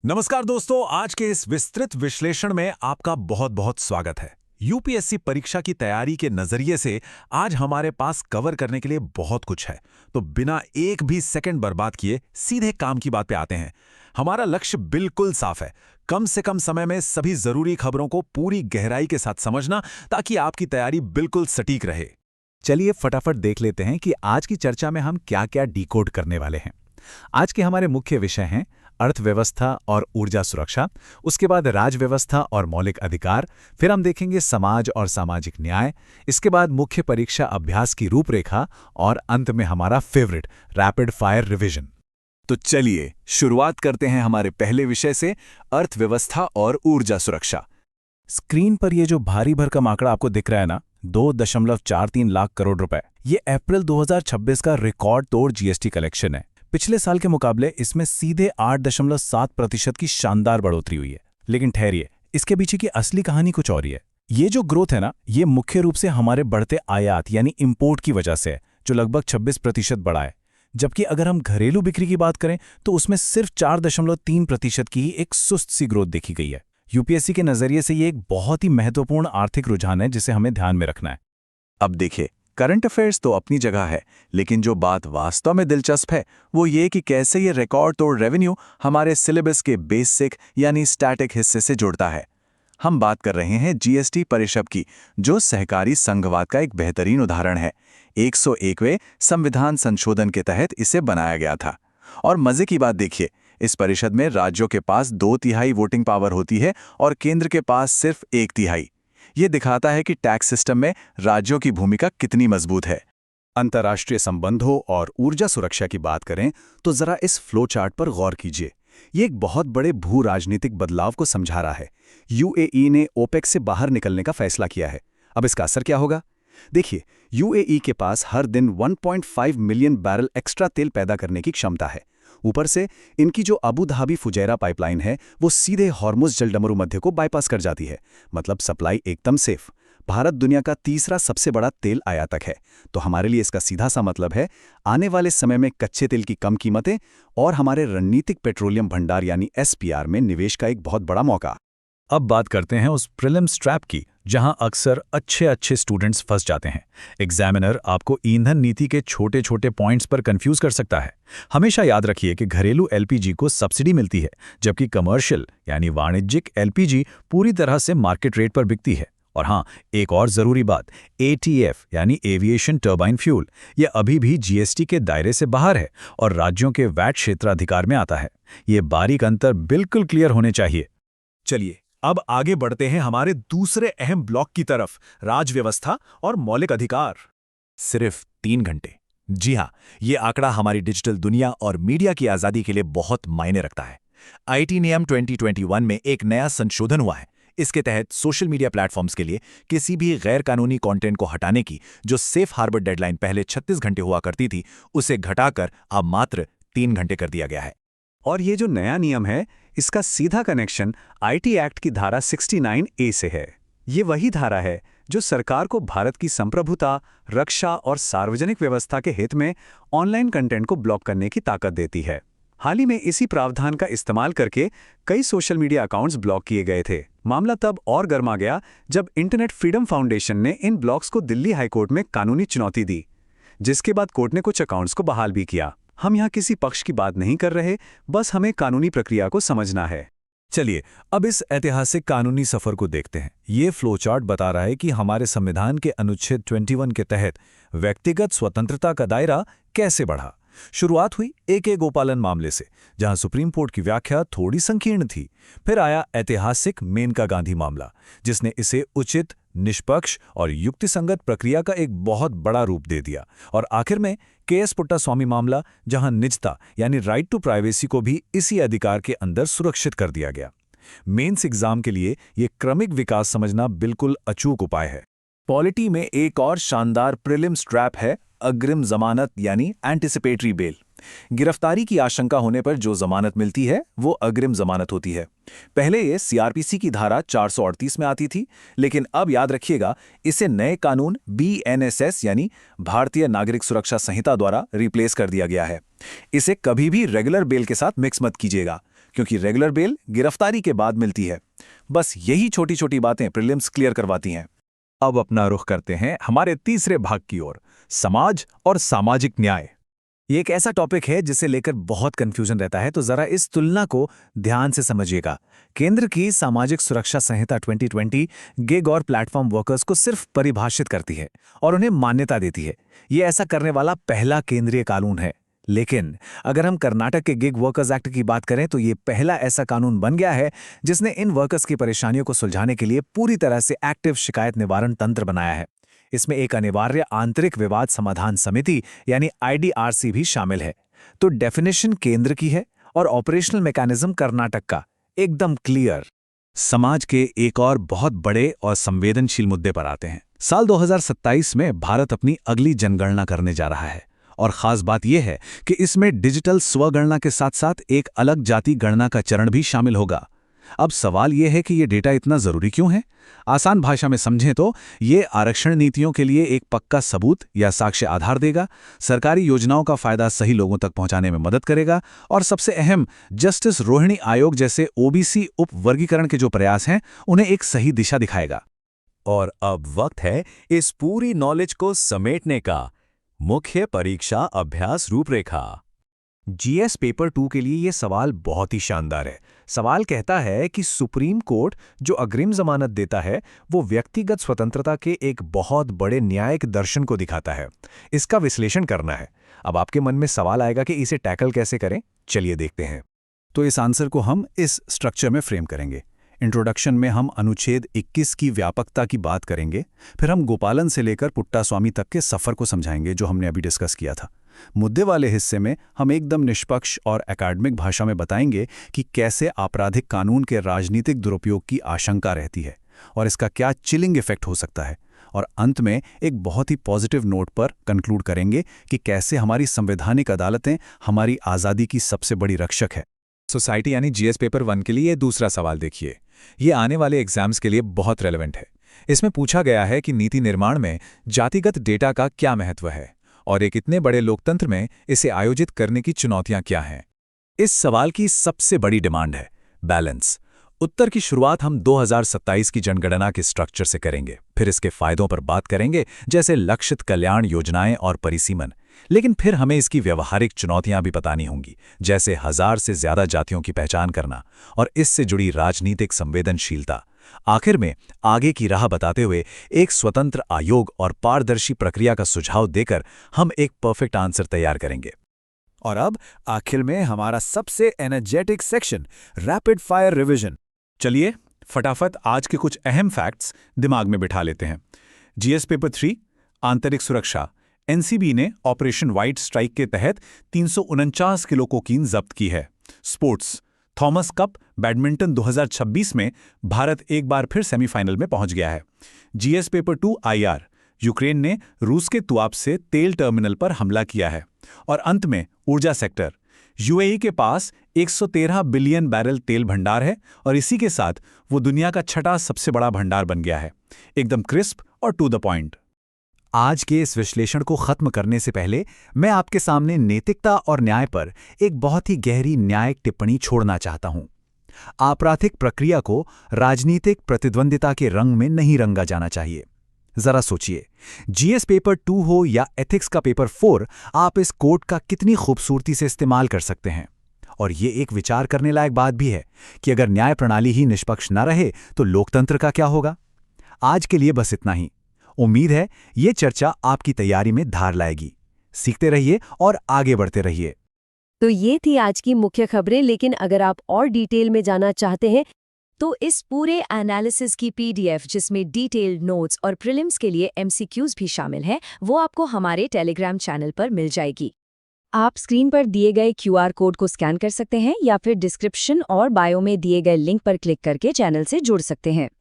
नमस्कार दोस्तों, आज के इस विस्तृत विश्लेषण में आपका बहुत बहुत स्वागत है। यूपीएससी परीक्षा की तैयारी के नजरिए से आज हमारे पास कवर करने के लिए बहुत कुछ है, तो बिना एक भी सेकंड बर्बाद किए सीधे काम की बात पे आते हैं। हमारा लक्ष्य बिल्कुल साफ है, कम से कम समय में सभी जरूरी खबरों को पूरी गहराई के साथ समझना, ताकि आपकी तैयारी बिल्कुल सटीक रहे। चलिए फटाफट देख लेते हैं कि आज की चर्चा में हम क्या क्या डिकोड करने वाले हैं। आज के हमारे मुख्य विषय हैं अर्थव्यवस्था और ऊर्जा सुरक्षा, उसके बाद राजव्यवस्था और मौलिक अधिकार, फिर हम देखेंगे समाज और सामाजिक न्याय, इसके बाद मुख्य परीक्षा अभ्यास की रूपरेखा और अंत में हमारा फेवरेट रैपिड फायर रिवीजन। तो चलिए शुरुआत करते हैं हमारे पहले विषय से, अर्थव्यवस्था और ऊर्जा सुरक्षा। स्क्रीन पर ये जो भारी भरकम आंकड़ा आपको दिख रहा है ना, 2.43 लाख करोड़ रुपए, ये अप्रैल 2026 का रिकॉर्ड तोड़ जीएसटी कलेक्शन है। पिछले साल के मुकाबले इसमें सीधे 8.7% की शानदार बढ़ोतरी हुई है। लेकिन ठहरिए, इसके पीछे की असली कहानी कुछ और ही है। ये जो ग्रोथ है ना, ये मुख्य रूप से हमारे बढ़ते आयात यानी इंपोर्ट की वजह से है, जो लगभग 26% बढ़ा है। जबकि अगर हम घरेलू बिक्री की बात करें तो उसमें सिर्फ 4.3% की ही एक सुस्त सी ग्रोथ देखी गई है। यूपीएससी के नजरिए से ये एक बहुत ही महत्वपूर्ण आर्थिक रुझान है, जिसे हमें ध्यान में रखना है। अब देखिए, करंट अफेयर्स तो अपनी जगह है, लेकिन जो बात वास्तव में दिलचस्प है वो ये कि कैसे ये रिकॉर्ड तोड़ रेवेन्यू हमारे सिलेबस के बेसिक यानी स्टैटिक हिस्से से जुड़ता है। हम बात कर रहे हैं जीएसटी परिषद की, जो सहकारी संघवाद का एक बेहतरीन उदाहरण है। 101वें संविधान संशोधन के तहत इसे बनाया गया था। और मजे की बात देखिए, इस परिषद में राज्यों के पास 2/3 वोटिंग पावर होती है और केंद्र के पास सिर्फ 1/3। ये दिखाता है कि टैक्स सिस्टम में राज्यों की भूमिका कितनी मजबूत है। अंतर्राष्ट्रीय संबंधों और ऊर्जा सुरक्षा की बात करें तो जरा इस फ्लो चार्ट पर गौर कीजिए। ये एक बहुत बड़े भू राजनीतिक बदलाव को समझा रहा है। यूएई ने ओपेक से बाहर निकलने का फैसला किया है। अब इसका असर क्या होगा? देखिए, यूएई के पास हर दिन 1.5 मिलियन बैरल एक्स्ट्रा तेल पैदा करने की क्षमता है। ऊपर से इनकी जो अबू धाबी फुजैरा पाइपलाइन है, वो सीधे हॉर्मुज़ जलडमरू मध्य को बाईपास कर जाती है। मतलब सप्लाई एकदम सेफ। भारत दुनिया का तीसरा सबसे बड़ा तेल आयातक है, तो हमारे लिए इसका सीधा सा मतलब है आने वाले समय में कच्चे तेल की कम कीमतें और हमारे रणनीतिक पेट्रोलियम भंडार यानी एसपीआर में निवेश का एक बहुत बड़ा मौका। अब बात करते हैं उस प्रीलिम्स ट्रैप की, जहां अक्सर अच्छे स्टूडेंट्स फंस जाते हैं। एग्जामिनर आपको ईंधन नीति के छोटे छोटे पॉइंट्स पर कंफ्यूज कर सकता है। हमेशा याद रखिए कि घरेलू एलपीजी को सब्सिडी मिलती है, जबकि कमर्शियल यानी वाणिज्यिक एलपीजी पूरी तरह से मार्केट रेट पर बिकती है। और हाँ, एक और जरूरी बात, एटीएफ यानी एविएशन टर्बाइन फ्यूल, ये अभी भी जीएसटी के दायरे से बाहर है और राज्यों के वैट क्षेत्राधिकार में आता है। ये बारीक अंतर बिल्कुल क्लियर होने चाहिए। चलिए अब आगे बढ़ते हैं हमारे दूसरे अहम ब्लॉक की तरफ, राजव्यवस्था और मौलिक अधिकार। सिर्फ 3 घंटे। जी हाँ, ये आंकड़ा हमारी डिजिटल दुनिया और मीडिया की आज़ादी के लिए बहुत मायने रखता है। आईटी नियम 2021 में एक नया संशोधन हुआ है। इसके तहत सोशल मीडिया प्लेटफॉर्म्स के लिए किसी भी गैर कानूनी कंटेंट को हटाने की जो सेफ हार्बर डेडलाइन पहले 36 घंटे हुआ करती थी, उसे घटाकर अब मात्र 3 घंटे कर दिया गया है। और ये जो नया नियम है, इसका सीधा कनेक्शन आईटी एक्ट की धारा 69A से है। ये वही धारा है जो सरकार को भारत की संप्रभुता, रक्षा और सार्वजनिक व्यवस्था के हित में ऑनलाइन कंटेंट को ब्लॉक करने की ताकत देती है। हाल ही में इसी प्रावधान का इस्तेमाल करके कई सोशल मीडिया अकाउंट्स ब्लॉक किए गए थे। मामला तब और गर्मा गया जब इंटरनेट फ्रीडम फाउंडेशन ने इन ब्लॉक्स को दिल्ली हाईकोर्ट में कानूनी चुनौती दी, जिसके बाद कोर्ट ने कुछ अकाउंट्स को बहाल भी किया। हम यहाँ किसी पक्ष की बात नहीं कर रहे, बस हमें कानूनी प्रक्रिया को समझना है। चलिए अब इस ऐतिहासिक कानूनी सफर को देखते हैं। ये फ्लोचार्ट बता रहा है कि हमारे संविधान के अनुच्छेद 21 के तहत व्यक्तिगत स्वतंत्रता का दायरा कैसे बढ़ा। शुरुआत हुई AK गोपालन मामले से, जहां सुप्रीम कोर्ट की व्याख्या थोड़ी संकीर्ण थी। फिर आया ऐतिहासिक मेनका गांधी मामला, जिसने इसे उचित, निष्पक्ष और युक्तिसंगत प्रक्रिया का एक बहुत बड़ा रूप दे दिया। और आखिर में KS पुट्टास्वामी मामला, जहां निजता यानी राइट टू प्राइवेसी को भी इसी अधिकार के अंदर सुरक्षित कर दिया गया। मेंस एग्जाम के लिए ये क्रमिक विकास समझना बिल्कुल अचूक उपाय है। पॉलिटी में एक और शानदार प्रीलिम्स ट्रैप है अग्रिम जमानत यानी एंटिसिपेटरी बेल। गिरफ्तारी की आशंका होने पर जो जमानत मिलती है वो अग्रिम जमानत होती है। पहले ये सीआरपीसी की धारा 438 में आती थी, लेकिन अब याद रखिएगा, इसे नए कानून BNSS यानी भारतीय नागरिक सुरक्षा संहिता द्वारा रिप्लेस कर दिया गया है। इसे कभी भी रेगुलर बेल के साथ मिक्स मत कीजिएगा, क्योंकि रेगुलर बेल गिरफ्तारी के बाद मिलती है। बस यही छोटी छोटी बातें प्रीलिम्स क्लियर करवाती हैं। अब अपना रुख करते हैं हमारे तीसरे भाग की ओर, समाज और सामाजिक न्याय। ये एक ऐसा टॉपिक है जिसे लेकर बहुत कंफ्यूजन रहता है, तो जरा इस तुलना को ध्यान से समझिएगा। केंद्र की सामाजिक सुरक्षा संहिता 2020 गिग और प्लेटफॉर्म वर्कर्स को सिर्फ परिभाषित करती है और उन्हें मान्यता देती है। ये ऐसा करने वाला पहला केंद्रीय कानून है। लेकिन अगर हम कर्नाटक के गिग वर्कर्स एक्ट की बात करें तो ये पहला ऐसा कानून बन गया है जिसने इन वर्कर्स की परेशानियों को सुलझाने के लिए पूरी तरह से एक्टिव शिकायत निवारण तंत्र बनाया है। इसमें एक अनिवार्य आंतरिक विवाद समाधान समिति यानी IDRC भी शामिल है। तो डेफिनेशन केंद्र की है और ऑपरेशनल मैकेनिज्म कर्नाटक का, एकदम क्लियर। समाज के एक और बहुत बड़े और संवेदनशील मुद्दे पर आते हैं। साल 2027 में भारत अपनी अगली जनगणना करने जा रहा है और खास बात यह है कि इसमें डिजिटल स्वगणना के साथ साथ एक अलग जाति गणना का चरण भी शामिल होगा। अब सवाल यह है कि ये डेटा इतना जरूरी क्यों है? आसान भाषा में समझें तो ये आरक्षण नीतियों के लिए एक पक्का सबूत या साक्ष्य आधार देगा, सरकारी योजनाओं का फायदा सही लोगों तक पहुंचाने में मदद करेगा और सबसे अहम, जस्टिस रोहिणी आयोग जैसे OBC उप वर्गीकरण के जो प्रयास हैं उन्हें एक सही दिशा दिखाएगा। और अब वक्त है इस पूरी नॉलेज को समेटने का। मुख्य परीक्षा अभ्यास रूपरेखा। GS पेपर 2 के लिए ये सवाल बहुत ही शानदार है। सवाल कहता है कि सुप्रीम कोर्ट जो अग्रिम जमानत देता है वो व्यक्तिगत स्वतंत्रता के एक बहुत बड़े न्यायिक दर्शन को दिखाता है। इसका विश्लेषण करना है। अब आपके मन में सवाल आएगा कि इसे टैकल कैसे करें, चलिए देखते हैं। तो इस आंसर को हम इस स्ट्रक्चर में फ्रेम करेंगे। इंट्रोडक्शन में हम अनुच्छेद 21 की व्यापकता की बात करेंगे, फिर हम गोपालन से लेकर पुट्टास्वामी तक के सफ़र को समझाएंगे जो हमने अभी डिस्कस किया था। मुद्दे वाले हिस्से में हम एकदम निष्पक्ष और एकेडमिक भाषा में बताएंगे कि कैसे आपराधिक कानून के राजनीतिक दुरुपयोग की आशंका रहती है और इसका क्या चिलिंग इफेक्ट हो सकता है। और अंत में एक बहुत ही पॉजिटिव नोट पर कंक्लूड करेंगे कि कैसे हमारी संवैधानिक अदालतें हमारी आज़ादी की सबसे बड़ी रक्षक है। सोसाइटी यानी GS पेपर 1 के लिए दूसरा सवाल देखिए। ये आने वाले एग्जाम्स के लिए बहुत रेलेवेंट है। इसमें पूछा गया है कि नीति निर्माण में जातिगत डेटा का क्या महत्व है और एक इतने बड़े लोकतंत्र में इसे आयोजित करने की चुनौतियां क्या हैं। इस सवाल की सबसे बड़ी डिमांड है बैलेंस। उत्तर की शुरुआत हम 2027 की जनगणना के स्ट्रक्चर से करेंगे, फिर इसके फायदों पर बात करेंगे जैसे लक्षित कल्याण योजनाएं और परिसीमन। लेकिन फिर हमें इसकी व्यवहारिक चुनौतियां भी बतानी होंगी, जैसे 1000 से ज्यादा जातियों की पहचान करना और इससे जुड़ी राजनीतिक संवेदनशीलता। आखिर में आगे की राह बताते हुए एक स्वतंत्र आयोग और पारदर्शी प्रक्रिया का सुझाव देकर हम एक परफेक्ट आंसर तैयार करेंगे। और अब आखिर में हमारा सबसे energetic section, rapid fire revision. चलिए फटाफट आज के कुछ अहम फैक्ट्स दिमाग में बिठा लेते हैं। GS पेपर 3 आंतरिक सुरक्षा। NCB ने ऑपरेशन व्हाइट स्ट्राइक के तहत 349 किलो कोकीन जब्त की है। स्पोर्ट्स, थॉमस कप बैडमिंटन 2026 में भारत एक बार फिर सेमीफाइनल में पहुंच गया है। GS पेपर 2 IR, यूक्रेन ने रूस के तुआब से तेल टर्मिनल पर हमला किया है। और अंत में ऊर्जा सेक्टर, UAE के पास 113 बिलियन बैरल तेल भंडार है और इसी के साथ वो दुनिया का छठा सबसे बड़ा भंडार बन गया है। एकदम क्रिस्प और टू द पॉइंट। आज के इस विश्लेषण को खत्म करने से पहले मैं आपके सामने नैतिकता और न्याय पर एक बहुत ही गहरी न्यायिक टिप्पणी छोड़ना चाहता हूं। आपराधिक प्रक्रिया को राजनीतिक प्रतिद्वंदिता के रंग में नहीं रंगा जाना चाहिए। जरा सोचिए, GS पेपर 2 हो या एथिक्स का पेपर 4, आप इस कोड का कितनी खूबसूरती से इस्तेमाल कर सकते हैं। और ये एक विचार करने लायक बात भी है कि अगर न्याय प्रणाली ही निष्पक्ष न रहे तो लोकतंत्र का क्या होगा। आज के लिए बस इतना ही। उम्मीद है ये चर्चा आपकी तैयारी में धार लाएगी। सीखते रहिए और आगे बढ़ते रहिए। तो ये थी आज की मुख्य खबरें, लेकिन अगर आप और डिटेल में जाना चाहते हैं तो इस पूरे एनालिसिस की PDF, जिसमें डिटेल्ड नोट्स और प्रीलिम्स के लिए MCQs भी शामिल हैं, वो आपको हमारे टेलीग्राम चैनल पर मिल जाएगी। आप स्क्रीन पर दिए गए QR कोड को स्कैन कर सकते हैं या फिर डिस्क्रिप्शन और बायो में दिए गए लिंक पर क्लिक करके चैनल से जुड़ सकते हैं।